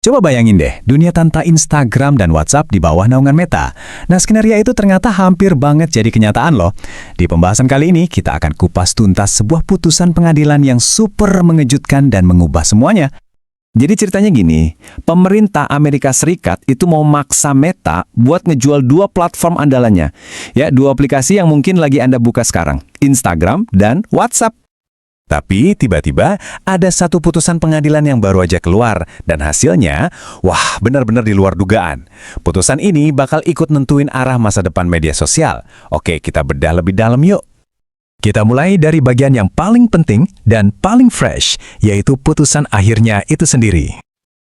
Coba bayangin deh, dunia tanpa Instagram dan WhatsApp di bawah naungan Meta. Nah, skenario itu ternyata hampir banget jadi kenyataan loh. Di pembahasan kali ini, kita akan kupas tuntas sebuah putusan pengadilan yang super mengejutkan dan mengubah semuanya. Jadi ceritanya gini, pemerintah Amerika Serikat itu mau maksa Meta buat ngejual dua platform andalannya. Ya, dua aplikasi yang mungkin lagi Anda buka sekarang, Instagram dan WhatsApp. Tapi tiba-tiba ada satu putusan pengadilan yang baru aja keluar, dan hasilnya, wah benar-benar di luar dugaan. Putusan ini bakal ikut nentuin arah masa depan media sosial. Oke, kita bedah lebih dalam yuk. Kita mulai dari bagian yang paling penting dan paling fresh, yaitu putusan akhirnya itu sendiri.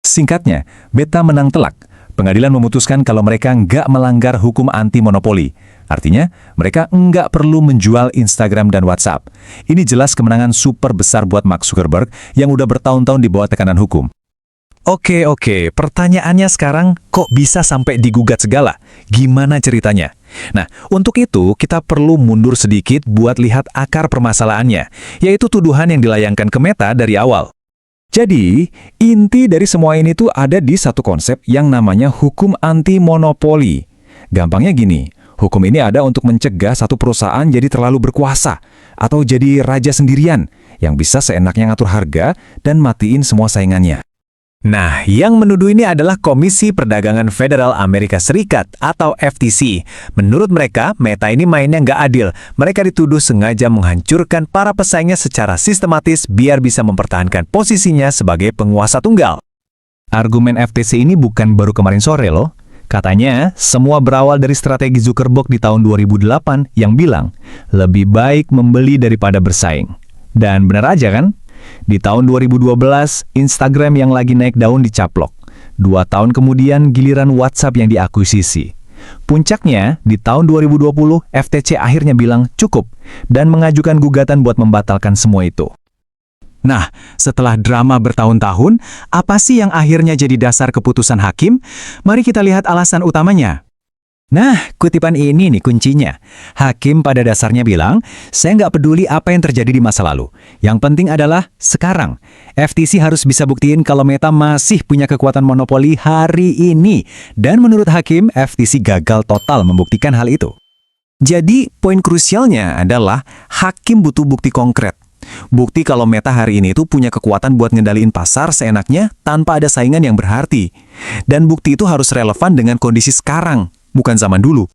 Singkatnya, Meta menang telak. Pengadilan memutuskan kalau mereka nggak melanggar hukum anti-monopoli. Artinya, mereka nggak perlu menjual Instagram dan WhatsApp. Ini jelas kemenangan super besar buat Mark Zuckerberg yang udah bertahun-tahun di bawah tekanan hukum. Oke, pertanyaannya sekarang, kok bisa sampai digugat segala? Gimana ceritanya? Nah, untuk itu kita perlu mundur sedikit buat lihat akar permasalahannya, yaitu tuduhan yang dilayangkan ke Meta dari awal. Jadi, inti dari semua ini tuh ada di satu konsep yang namanya hukum anti-monopoli. Gampangnya gini, hukum ini ada untuk mencegah satu perusahaan jadi terlalu berkuasa atau jadi raja sendirian yang bisa seenaknya ngatur harga dan matiin semua saingannya. Nah, yang menuduh ini adalah Komisi Perdagangan Federal Amerika Serikat atau FTC. Menurut mereka, Meta ini mainnya nggak adil. Mereka dituduh sengaja menghancurkan para pesaingnya secara sistematis biar bisa mempertahankan posisinya sebagai penguasa tunggal. Argumen FTC ini bukan baru kemarin sore loh. Katanya, semua berawal dari strategi Zuckerberg di tahun 2008 yang bilang, lebih baik membeli daripada bersaing. Dan benar aja kan? Di tahun 2012, Instagram yang lagi naik daun dicaplok. 2 tahun kemudian giliran WhatsApp yang diakuisisi. Puncaknya, di tahun 2020, FTC akhirnya bilang cukup dan mengajukan gugatan buat membatalkan semua itu. Nah, setelah drama bertahun-tahun, apa sih yang akhirnya jadi dasar keputusan hakim? Mari kita lihat alasan utamanya. Nah, kutipan ini nih kuncinya. Hakim pada dasarnya bilang, saya nggak peduli apa yang terjadi di masa lalu. Yang penting adalah sekarang. FTC harus bisa buktiin kalau Meta masih punya kekuatan monopoli hari ini. Dan menurut Hakim, FTC gagal total membuktikan hal itu. Jadi, poin krusialnya adalah Hakim butuh bukti konkret. Bukti kalau Meta hari ini tuh punya kekuatan buat ngendaliin pasar seenaknya tanpa ada saingan yang berarti. Dan bukti itu harus relevan dengan kondisi sekarang. Bukan zaman dulu.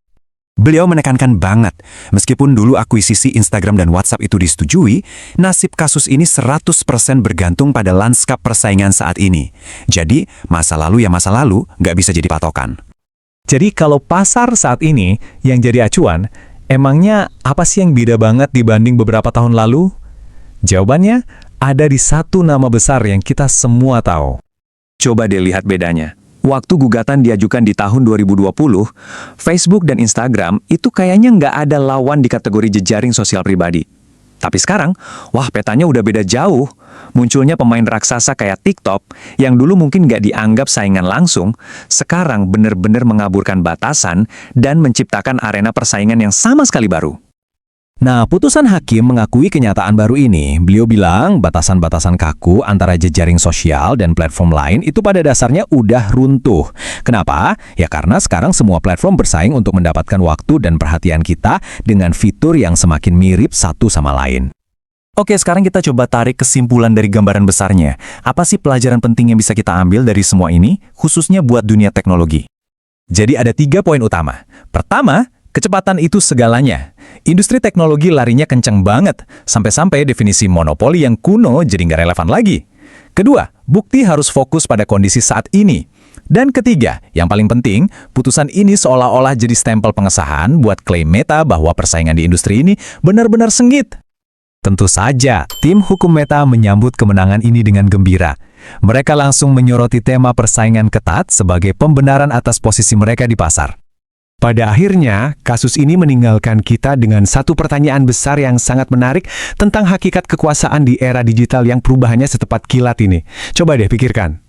Beliau menekankan banget, meskipun dulu akuisisi Instagram dan WhatsApp itu disetujui, nasib kasus ini 100% bergantung pada lanskap persaingan saat ini. Jadi, masa lalu ya masa lalu, nggak bisa jadi patokan. Jadi kalau pasar saat ini yang jadi acuan, emangnya apa sih yang beda banget dibanding beberapa tahun lalu? Jawabannya ada di satu nama besar yang kita semua tahu. Coba deh lihat bedanya. Waktu gugatan diajukan di tahun 2020, Facebook dan Instagram itu kayaknya nggak ada lawan di kategori jejaring sosial pribadi. Tapi sekarang, wah petanya udah beda jauh. Munculnya pemain raksasa kayak TikTok, yang dulu mungkin nggak dianggap saingan langsung, sekarang benar-benar mengaburkan batasan dan menciptakan arena persaingan yang sama sekali baru. Nah, putusan hakim mengakui kenyataan baru ini. Beliau bilang batasan-batasan kaku antara jejaring sosial dan platform lain itu pada dasarnya udah runtuh. Kenapa? Ya karena sekarang semua platform bersaing untuk mendapatkan waktu dan perhatian kita dengan fitur yang semakin mirip satu sama lain. Oke, sekarang kita coba tarik kesimpulan dari gambaran besarnya. Apa sih pelajaran penting yang bisa kita ambil dari semua ini, khususnya buat dunia teknologi? Jadi ada 3 poin utama. Pertama, kecepatan itu segalanya. Industri teknologi larinya kencang banget, sampai-sampai definisi monopoli yang kuno jadi nggak relevan lagi. Kedua, bukti harus fokus pada kondisi saat ini. Dan ketiga, yang paling penting, putusan ini seolah-olah jadi stempel pengesahan buat klaim Meta bahwa persaingan di industri ini benar-benar sengit. Tentu saja, tim hukum Meta menyambut kemenangan ini dengan gembira. Mereka langsung menyoroti tema persaingan ketat sebagai pembenaran atas posisi mereka di pasar. Pada akhirnya, kasus ini meninggalkan kita dengan satu pertanyaan besar yang sangat menarik tentang hakikat kekuasaan di era digital yang perubahannya secepat kilat ini. Coba deh pikirkan.